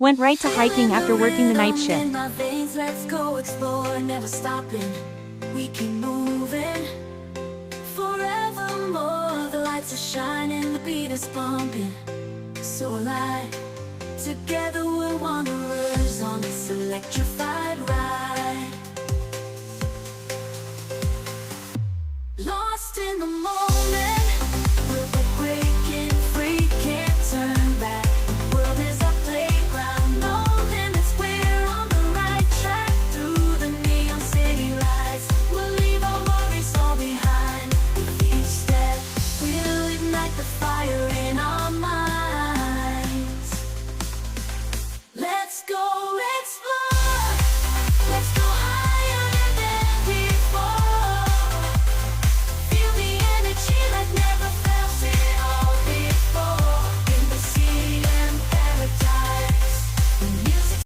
Went right to hiking after working the night In shift. my veins, let's go explore, never stopping. We keep moving forevermore. The lights are shining, the beat is pumping, so alive. Together we're wanderers on this electric